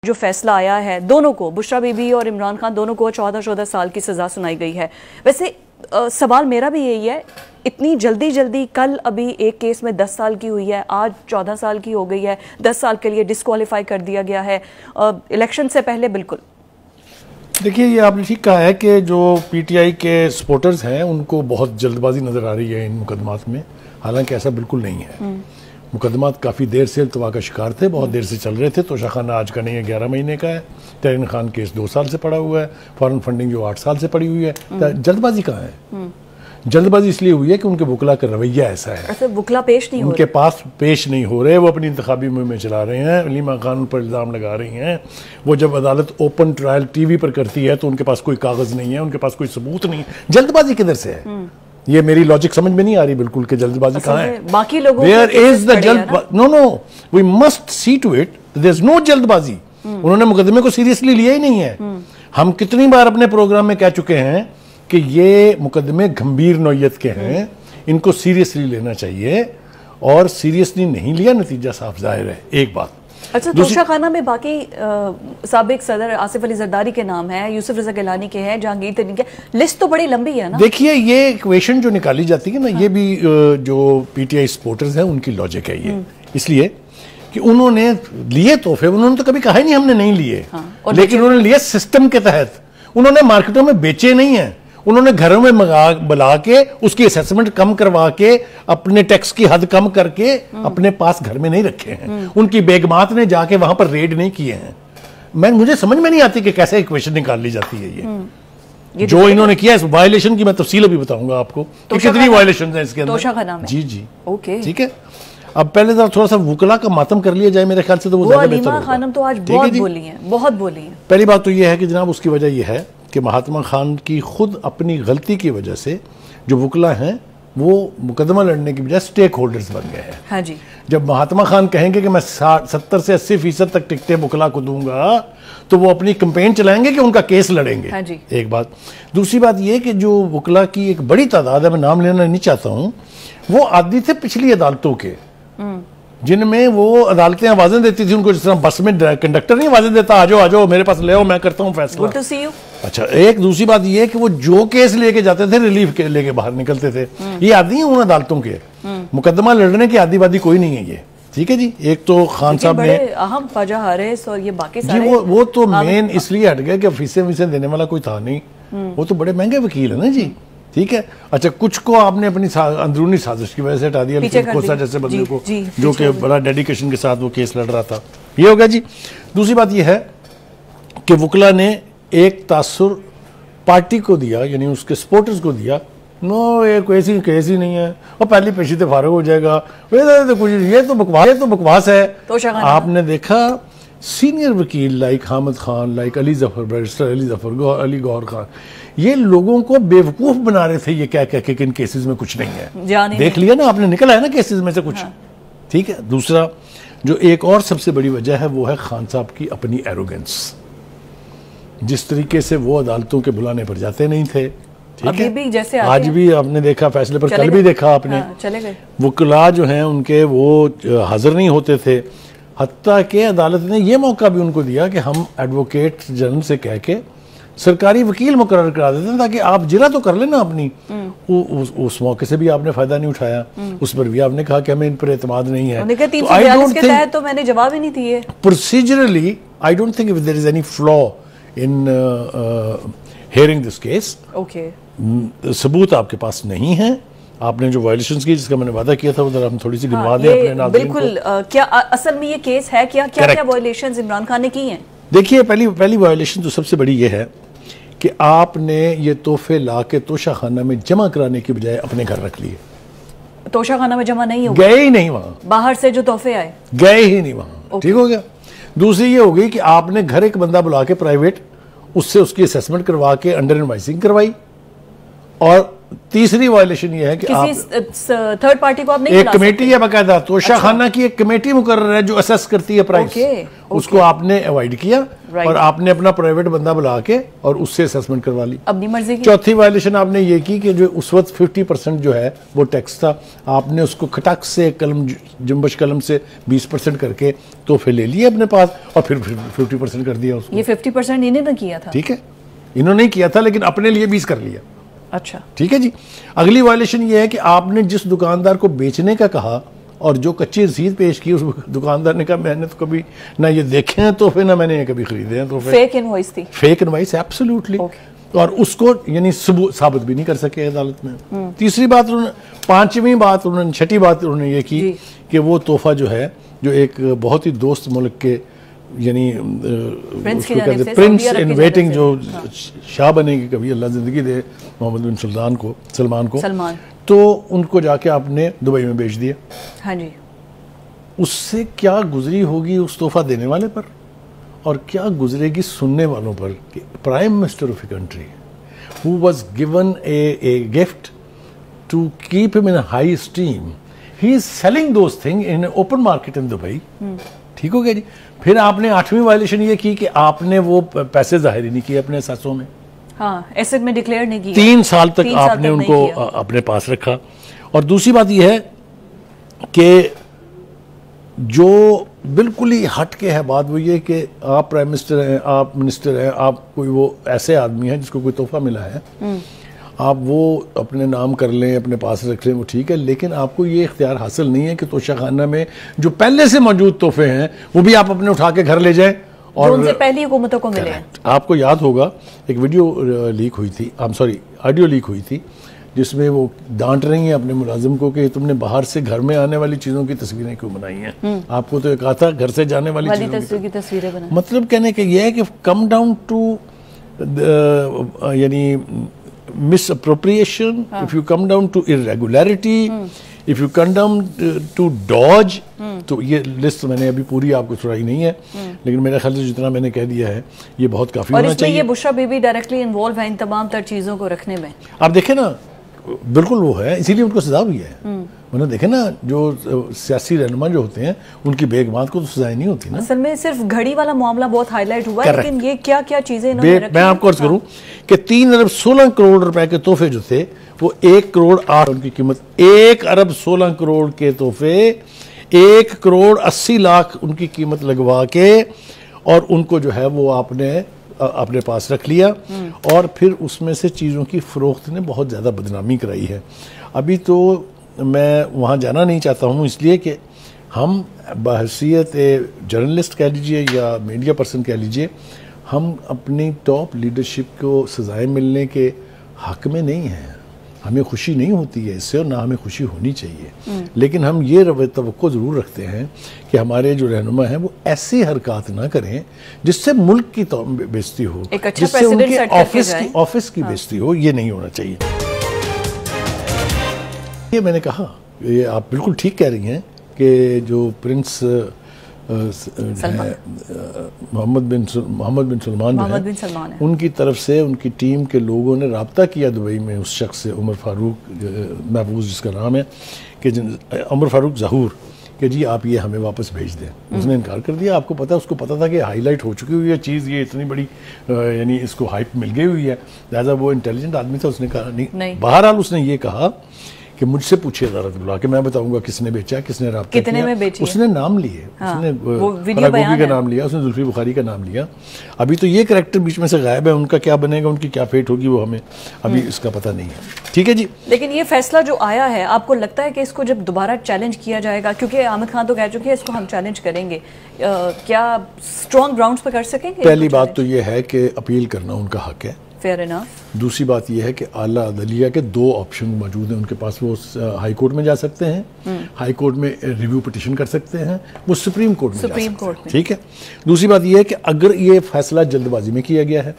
जो फैसला आया है, दोनों को, बुशरा बीबी और इमरान खान दोनों को 14 साल की सजा सुनाई गई है। वैसे सवाल मेरा भी यही है, इतनी जल्दी कल अभी एक केस में 10 साल की हुई है, आज 14 साल की हो गई है, 10 साल के लिए डिस्क्वालीफाई कर दिया गया है इलेक्शन से पहले। बिल्कुल देखिए, ये आपने ठीक कहा है कि जो पीटीआई के सपोर्टर्स हैं उनको बहुत जल्दबाजी नज़र आ रही है इन मुकदमात में, हालांकि ऐसा बिल्कुल नहीं है। मुकदमात काफ़ी देर से अल्तवा का शिकार थे, बहुत देर से चल रहे थे। तोशा खाना आज का नहीं है, 11 महीने का है। तहरीन खान केस 2 साल से पड़ा हुआ है। फॉरेन फंडिंग जो 8 साल से पड़ी हुई है। जल्दबाजी कहाँ है? जल्दबाजी इसलिए हुई है कि उनके वकला का रवैया ऐसा है, वकला पेश नहीं उनके पास पेश नहीं हो रहे, वो अपनी इंतखाबी मुहिम में चला रहे हैं। अलीमा खान पर इल्ज़ाम लगा रही हैं। वो जब अदालत ओपन ट्रायल टीवी पर करती है तो उनके पास कोई कागज़ नहीं है, उनके पास कोई सबूत नहीं है। जल्दबाजी किधर से है? ये मेरी लॉजिक समझ में नहीं आ रही बिल्कुल कि जल्दबाजी कहाँ है। बाकी लोगों वेयर इज द जल्दबाजी? No, we must see to it, there is no जल्दबाजी। उन्होंने मुकदमे को सीरियसली लिया ही नहीं है। हम कितनी बार अपने प्रोग्राम में कह चुके हैं कि ये मुकदमे गंभीर नौयत के हैं, इनको सीरियसली लेना चाहिए, और सीरियसली नहीं लिया, नतीजा साफ जाहिर है। एक बात। अच्छा, तोशा खाना में बाकी साबिक सदर आसिफ अली जरदारी के नाम है, यूसुफ रजा गिलानी के हैं, जहांगीर तरीन के, लिस्ट तो बड़ी लंबी है ना। देखिए, ये इक्वेशन जो निकाली जाती है ना, ये भी जो पीटीआई सपोर्टर्स हैं उनकी लॉजिक है ये, इसलिए कि उन्होंने लिए तोहफे, उन्होंने तो कभी कहा ही नहीं हमने नहीं लिए, लेकिन उन्होंने लिए सिस्टम के तहत। उन्होंने मार्केटों में बेचे नहीं है, उन्होंने घरों में बुला के उसकी असेसमेंट कम करवा के अपने टैक्स की हद कम करके अपने पास घर में नहीं रखे हैं। उनकी बेगमात ने जाके वहां पर रेड नहीं किए हैं। मुझे समझ में नहीं आती कि कैसे इक्वेशन निकाल ली जाती है ये जो इन्होंने किया। इस वायलेशन की मैं तफसील भी बताऊंगा आपको कि कितनी वायलेशन है इसके अंदर। जी ओके, ठीक है। अब पहले थोड़ा सा वकला का मातम कर लिया जाए, मेरे ख्याल से तो वो ज्यादा बेहतर होगा। खानम तो आज बहुत बोली हैं। पहली बात तो ये है कि जनाब, उसकी वजह यह है कि महात्मा खान की खुद अपनी गलती की वजह से जो वकला हैं वो मुकदमा लड़ने की बजाय स्टेक होल्डर्स बन गए हैं। हाँ जी। जब महात्मा खान कहेंगे कि मैं 70 से 80% तक टिकटें वकला को दूंगा, तो वो अपनी कैंपेन चलाएंगे कि उनका केस लड़ेंगे। हाँ जी। एक बात। दूसरी बात ये कि जो वकला की एक बड़ी तादाद है, मैं नाम लेना नहीं चाहता हूं, वो आदि थे पिछली अदालतों के, जिनमें वो अदालतें आवाजें देती थी उनको, जिस तरह बस में कंडक्टर नहीं आवाजें देता, आ जाओ मेरे पास ले आओ, मैं करता हूं फैसला। Good to see you. अच्छा, एक दूसरी बात ये कि वो जो केस लेके जाते थे, रिलीफ के लेके बाहर निकलते थे। ये आदि हैं उन अदालतों के, मुकदमा लड़ने के आदिवादी कोई नहीं है ये। ठीक है जी। एक तो खान साहब ने अहम ख्वाजा हारिस और ये बाकी सारे जी, वो तो मेन इसलिए हट गए कि फीसें देने वाला कोई था नहीं। वो तो बड़े महंगे वकील है ना जी। ठीक है। अच्छा, कुछ को आपने अपनी अंदरूनी साजिश की वजह से हटा दिया, खोसा जैसे बंदे को, जो कि बड़ा डेडिकेशन के साथ वो केस लड़ रहा था। ये हो गया जी। दूसरी बात ये है कि वकला ने एक तासुर पार्टी को दिया, यानी उसके सपोर्टर्स को दिया। नो, ये कोई केस ही नहीं है, और पहली पेशी से फारग हो जाएगा, ये तो बकवास है। तो आपने देखा सीनियर वकील like Hamid Khan, like Ali Zafar, barrister Ali Zafar, Ali Gauhar Khan, ये लोगों को बेवकूफ बना रहे थे ये कह के कि इन केसेस में कुछ नहीं है। देख लिया ना आपने, निकला है ना केसेस में से कुछ। हाँ। ठीक है। दूसरा जो एक और सबसे बड़ी वजह है वो है खान साहब की अपनी एरोगेंस। जिस तरीके से वो अदालतों के बुलाने पर जाते नहीं थे, ठीक है, भी जैसे आज भी आपने देखा फैसले पर, कल भी देखा आपने, चले गए वकला जो हैं उनके वो हाजिर नहीं होते थे। हत्ता के अदालत ने यह मौका भी उनको दिया कि हम एडवोकेट जनरल से कह के सरकारी वकील मुकर्रर करा देते हैं ताकि आप जिला तो कर लेना अपनी। उस मौके से भी आपने फायदा नहीं उठाया। उस पर भी आपने कहा कि हमें इन पर एतमाद नहीं है। तो मैंने जवाब ही नहीं दिए। Procedurally I don't think there is any flaw in hearing this case. Okay, सबूत आपके पास नहीं है। आपने जो वायलेशंस की, जिसका मैंने वादा किया था, उधर हम थोड़ी सी गिनवा दें अपने नाज़रीन को। बिल्कुल। क्या असल में ये केस है, क्या वायलेशंस इमरान खान ने की हैं? देखिए, पहली वायलेशन तो सबसे बड़ी ये है कि आपने ये तोहफे ला के तोशा खाना में जमा कराने की बजाय अपने घर रख लिए। तोशा खाना में जमा नहीं हो गए ही नहीं वहां, बाहर से जो तोहफे आए गए ही नहीं वहां। ठीक हो गया। दूसरी ये हो गई कि आपने घर एक बंदा बुला के प्राइवेट, उससे उसकी असेसमेंट करवा के अंडर इनवाइसिंग करवाई, और तीसरी वायलेशन ये है कि किसी थर्ड पार्टी को आप नहीं एक कमेटी है बाकायदा, तोशाखाना की एक कमेटी मुकर्रर है जो असेस करती है प्राइस, उसको आपने अवॉइड किया और आपने अपना प्राइवेट बंदा बुला के और उससे असेसमेंट करवा ली अपनी मर्जी की। चौथी वायलेशन आपने ये की कि जो उस वक्त 50% जो है वो टैक्स था, आपने उसको खटक से कलम जुम्बश कलम से 20% करके तोहफे ले लिए अपने पास और फिर 50% कर दिया उसको। ये 50% इन्हें ना किया था, ठीक है, इन्होंने नहीं किया था लेकिन अपने लिए 20 कर लिया। अच्छा, ठीक है जी। अगली वायलेशन ये है कि आपने जिस दुकानदार को बेचने का कहा और जो कच्ची रसीद पेश की, उस दुकानदार ने कहा मैंने तो कभी ना ये देखे हैं तोहफे, ना मैंने ये कभी खरीदे हैं तोहफे। फेक इनवॉइस थी, फेक इनवॉइस एब्सोल्युटली। और उसको यानी साबित भी नहीं कर सके अदालत में। तीसरी बात उन्होंने, पांचवी बात उन्होंने, छठी बात उन्होंने ये की कि वो तोहफा जो है, जो एक बहुत ही दोस्त मुल्क के यानी उसको कहते हैं प्रिंस इन वेटिंग, जो शाह बनेगी कभी, अल्लाह जिंदगी दे, मोहम्मद बिन सलमान को, तो उनको जाके आपने दुबई में बेच दिया। हाँ जी। उससे क्या गुजरी होगी उस तोहफा देने वाले पर और क्या गुजरेगी सुनने वालों पर कि prime minister of a country who was given a gift to keep him in high steam, he is selling those thing in open market in Dubai. ठीक हो गया जी। फिर आपने 8वीं वायलेशन ये की कि आपने वो पैसे जाहिर ही नहीं किए अपने एसेसों में, हाँ, एसेट में डिक्लेयर नहीं किया, 3 साल तक आपने उनको अपने पास रखा। और दूसरी बात यह है कि जो बिल्कुल ही हट के है बात, वो ये कि आप प्राइम मिनिस्टर हैं, आप मिनिस्टर हैं, आप कोई वो ऐसे आदमी हैं जिसको कोई तोहफा मिला है, आप वो अपने नाम कर लें, अपने पास रख लें, वो ठीक है, लेकिन आपको ये इख्तियार हासिल नहीं है कि तोशाखाना में जो पहले से मौजूद तोहफे हैं वो भी आप अपने उठा के घर ले जाएं और उनसे पहली हुकूमतों को मिले। आपको याद होगा एक वीडियो लीक हुई थी, ऑडियो लीक हुई थी, जिसमें वो डांट रही हैं अपने मुलाजिम को कि तुमने बाहर से घर में आने वाली चीज़ों की तस्वीरें क्यों बनाई हैं, आपको तो कहा था घर से जाने वाली चीज़ों की तस्वीरें बनाई। मतलब कहने का यह है कि कम डाउन टू यानी misappropriation, if you come down to irregularity, if you come down to dodge, तो ये लिस्ट मैंने अभी पूरी आपको सुनाई नहीं है, लेकिन मेरे ख्याल से जितना मैंने कह दिया है ये बहुत काफी होना चाहिए। ये बुशरा बीबी डायरेक्टली इन्वॉल्व है इन तमाम तर चीजों को रखने में। आप देखें ना, बिल्कुल वो है, इसीलिए उनको सजा भी है। मैंने देखे ना, जो सियासी रहनुमा जो होते हैं उनकी बेगमात को तो सजाएं नहीं होती ना। असल में सिर्फ घड़ी वाला मामला बहुत हाईलाइट हुआ है, लेकिन ये क्या क्या चीजें इन्होंने रखी। मैं आपको अर्ज करूं कि 3 अरब 16 करोड़ रुपए के तोहफे जो थे वो 1 करोड़ 8 उनकी कीमत, 1 अरब 16 करोड़ के तोहफे 1 करोड़ 80 लाख उनकी कीमत लगवा के और उनको जो है वो आपने अपने पास रख लिया और फिर उसमें से चीज़ों की फ़रोख्त ने बहुत ज़्यादा बदनामी कराई है। अभी तो मैं वहाँ जाना नहीं चाहता हूँ, इसलिए कि हम बहैसियत जर्नलिस्ट कह लीजिए या मीडिया पर्सन कह लीजिए, हम अपनी टॉप लीडरशिप को सजाएं मिलने के हक़ में नहीं हैं। हमें खुशी नहीं होती है इससे और ना हमें खुशी होनी चाहिए, लेकिन हम ये तवक्को ज़रूर रखते हैं कि हमारे जो रहनुमा हैं वो ऐसी हरकत ना करें जिससे मुल्क की बेइज्जती हो, जिससे उनके ऑफिस की बेइज्जती हो। ये नहीं होना चाहिए। ये मैंने कहा, ये आप बिल्कुल ठीक कह रही हैं कि जो प्रिंस मोहम्मद बिन सलमान जो है, उनकी तरफ से उनकी टीम के लोगों ने राब्ता किया दुबई में उस शख्स से, उमर फारूक महफूज जिसका नाम है, कि उमर फारूक ज़हूर, कि जी आप ये हमें वापस भेज दें। उसने इनकार कर दिया। आपको पता है, उसको पता था कि हाईलाइट हो चुकी हुई है चीज़, ये इतनी बड़ी यानी इसको हाइप मिल गई हुई है, लिहाजा वो इंटेलिजेंट आदमी था, उसने कहा नहीं। बहरहाल उसने ये कहा कि मुझसे पूछिए अदालत बुला के, मैं बताऊंगा किसने बेचा, किसने राब्ता किया। में बेची उसने नाम लिए, उसने फरागोगी का नाम लिया, उसने जुल्फी बुखारी का नाम लिया। अभी तो ये करैक्टर बीच में से गायब है, उनका क्या बनेगा, उनकी क्या फेट होगी, वो हमें अभी इसका पता नहीं है। ठीक है जी। लेकिन ये फैसला जो आया है, आपको लगता है कि इसको जब दोबारा चैलेंज किया जाएगा, क्योंकि आमिर खान तो कह चुके हैं इसको हम चैलेंज करेंगे, क्या स्ट्रॉन्ग ग्राउंड्स पर कर सकेंगे? पहली बात तो ये है कि अपील करना उनका हक है। Fair enough. दूसरी बात यह है कि आला अदलिया के 2 ऑप्शन मौजूद हैं उनके पास। वो हाई कोर्ट में जा सकते हैं, हाई कोर्ट में रिव्यू पिटिशन कर सकते हैं, वो सुप्रीम कोर्ट में जा सकते हैं। ठीक है। दूसरी बात यह है कि अगर ये फैसला जल्दबाजी में किया गया है,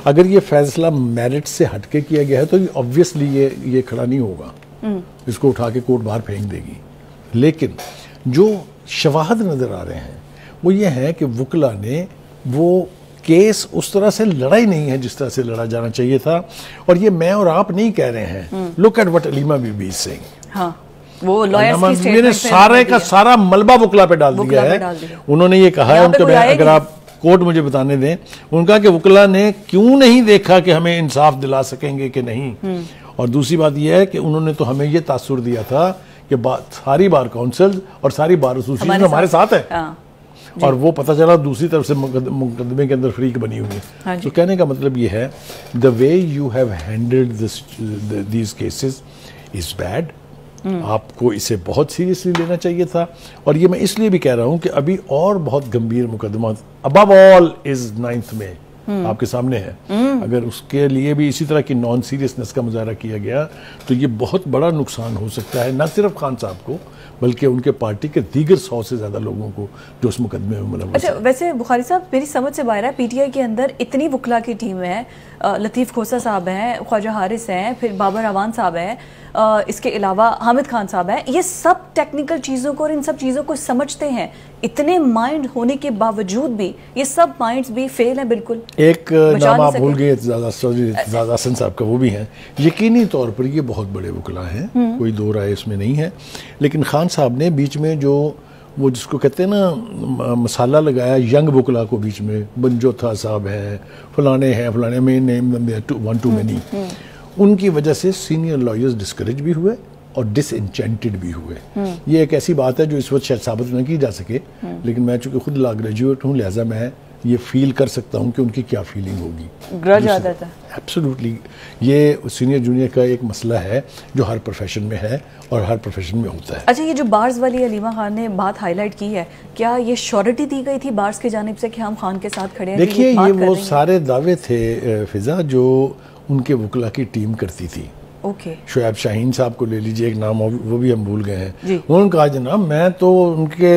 अगर ये फैसला मेरिट से हटके किया गया है, तो ऑब्वियसली ये खड़ा नहीं होगा, इसको उठा के कोर्ट बाहर फेंक देगी। लेकिन जो शवाहद नजर आ रहे हैं वो ये है कि वकला ने वो केस उस तरह से लड़ा ही नहीं है जिस तरह से लड़ा जाना चाहिए था। और ये मैं और आप नहीं कह रहे हैं, look at what Aleema Bibi is saying. हाँ, वो लॉयर्स की स्टेटमेंट मैंने सारे का सारा मलबा वुकला पे डाल दिया है। उन्होंने ये कहा है, उनके अगर आप कोर्ट मुझे बताने दें, उनका कि वुकला ने क्यों नहीं देखा कि हमें इंसाफ दिला सकेंगे कि नहीं। और दूसरी बात यह है कि उन्होंने तो हमें ये तासुर दिया था कि सारी बार काउंसिल और सारी बार एसोसिएशन हमारे साथ है, और वो पता चला दूसरी तरफ से मुकदमे के अंदर फ्रीक बनी हुई है। तो कहने का मतलब ये है, the way you have handled these cases is bad. आपको इसे बहुत सीरियसली लेना चाहिए था। और ये मैं इसलिए भी कह रहा हूं कि अभी और बहुत गंभीर मुकदमा अबव ऑल इज 9th में आपके सामने है। अगर उसके लिए भी इसी तरह की नॉन सीरियसनेस का मुजाहरा किया गया तो ये बहुत बड़ा नुकसान हो सकता है, न सिर्फ खान साहब को बल्कि उनके पार्टी के दीगर 100 से ज्यादा लोगों को जो उस मुकदमे में मुलव्वस। अच्छा, वैसे बुखारी साहब, मेरी समझ से बाहर है, पीटीआई के अंदर इतनी वुकला की टीम है, लतीफ़ खोसा साहब हैं, ख्वाजा हारिस हैं, फिर बाबर अवान साहब हैं, इसके अलावा हामिद खान साहब हैं, ये सब टेक्निकल चीज़ों को और इन सब चीज़ों को समझते हैं। इतने माइंड होने के बावजूद भी ये सब माइंड्स भी फेल हैं बिल्कुल। एक नाम आप भूल गए, एतजाज हसन साहब का, वो भी हैं। यकीनी तौर पर ये बहुत बड़े वुकला हैं, कोई दो राय इसमें नहीं है। लेकिन खान साहब ने बीच में जो वो जिसको कहते हैं ना मसाला लगाया यंग वुकला को, बीच में बनजोथा साहब है, फलाने में नेम वन टू मैनी, उनकी वजह से सीनियर लॉयर्स डिस्करेज भी हुए और डिसइंचेंटेड भी हुए। ये एक ऐसी बात है जो इस वक्त शायद साबित न की जा सके, लेकिन मैं चूंकि खुद लॉ ग्रेजुएट हूँ, लिहाजा मैं ये फील कर सकता हूँ कि उनकी क्या फीलिंग होगी। ग्रज आता था। एब्सोल्युटली, ये सीनियर जूनियर का एक मसला है जो हर प्रोफेशन में है और हर प्रोफेशन में होता है। अच्छा, ये जो बार्स वाली अलीमा खान ने बात हाईलाइट की है, क्या ये श्योरिटी दी गई थी बार्स की जानिब से कि हम खान के साथ खड़े हैं? देखिए, ये वो सारे दावे थे फिजा जो उनके वुकला की टीम करती थी। शुएब शाहीन साहब को ले लीजिए, एक नाम वो भी हम भूल गए हैं। उन्होंने कहा जनाब मैं तो उनके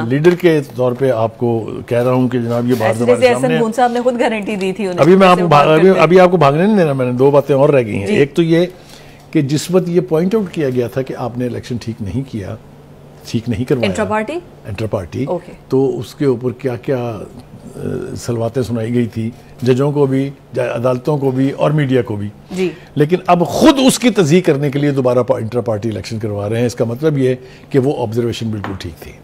लीडर के तौर पे आपको कह रहा हूं कि जनाब ये बात हमारे सामने साहब ने खुद गारंटी दी थी उन्हें। अभी मैं आपको अभी आपको भागने नहीं देना, मैंने दो बातें और रह गई हैं। एक तो ये कि जिस वक्त ये पॉइंट आउट किया गया था कि आपने इलेक्शन ठीक नहीं किया, ठीक नहीं करवाया इंटर पार्टी, तो उसके ऊपर क्या क्या सलवातें सुनाई गई थी जजों को भी, अदालतों को भी और मीडिया को भी जी। लेकिन अब खुद उसकी तस्दीक करने के लिए दोबारा इंटर पार्टी इलेक्शन करवा रहे हैं। इसका मतलब ये कि वो ऑब्जर्वेशन बिल्कुल ठीक थी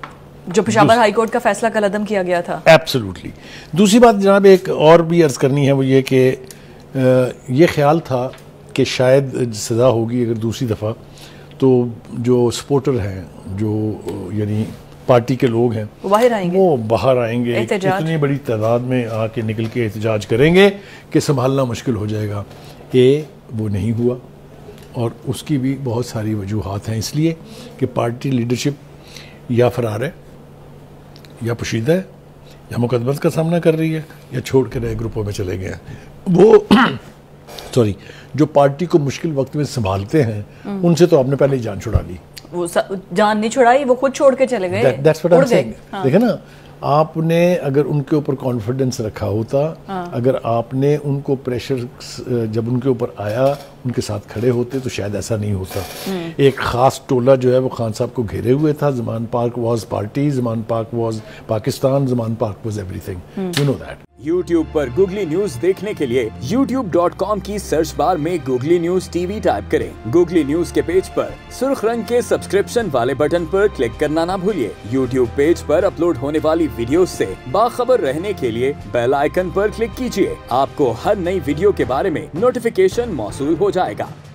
जो पेशावर हाई कोर्ट का फैसला कल अदम किया गया था। एब्सोल्युटली। दूसरी बात जनाब एक और भी अर्ज करनी है, वो ये कि ये ख्याल था कि शायद सज़ा होगी अगर दूसरी दफ़ा, तो जो सपोर्टर हैं, जो यानी पार्टी के लोग हैं, वो बाहर आएंगे, इतनी बड़ी तादाद में आके निकल के एहतजाज करेंगे कि संभालना मुश्किल हो जाएगा। वो नहीं हुआ और उसकी भी बहुत सारी वजूहात हैं, इसलिए कि पार्टी लीडरशिप या फरार है, या पोशीदा है, या मुकदमत का सामना कर रही है, या छोड़ कर नए ग्रुपों में चले गए हैं। वो सॉरी, जो पार्टी को मुश्किल वक्त में संभालते हैं उनसे तो आपने पहले ही जान छुड़ा ली। वो जान नहीं छुड़ाई, वो खुद छोड़ के चले गए। देखे ना, आपने अगर उनके ऊपर कॉन्फिडेंस रखा होता, अगर आपने उनको प्रेशर जब उनके ऊपर आया उनके साथ खड़े होते, तो शायद ऐसा नहीं होता। एक खास टोला जो है वो खान साहब को घेरे हुए था। Zaman Park was party, Zaman Park was Pakistan, Zaman Park was everything, you know that. YouTube पर गूगली न्यूज देखने के लिए youtube.com की सर्च बार में गूगली न्यूज टीवी टाइप करें। गूगली न्यूज के पेज पर सुर्ख रंग के सब्सक्रिप्शन वाले बटन पर क्लिक करना ना भूलिए। YouTube पेज पर अपलोड होने वाली वीडियोस से बाखबर रहने के लिए बेल आइकन पर क्लिक कीजिए। आपको हर नई वीडियो के बारे में नोटिफिकेशन मौसूल हो जाएगा।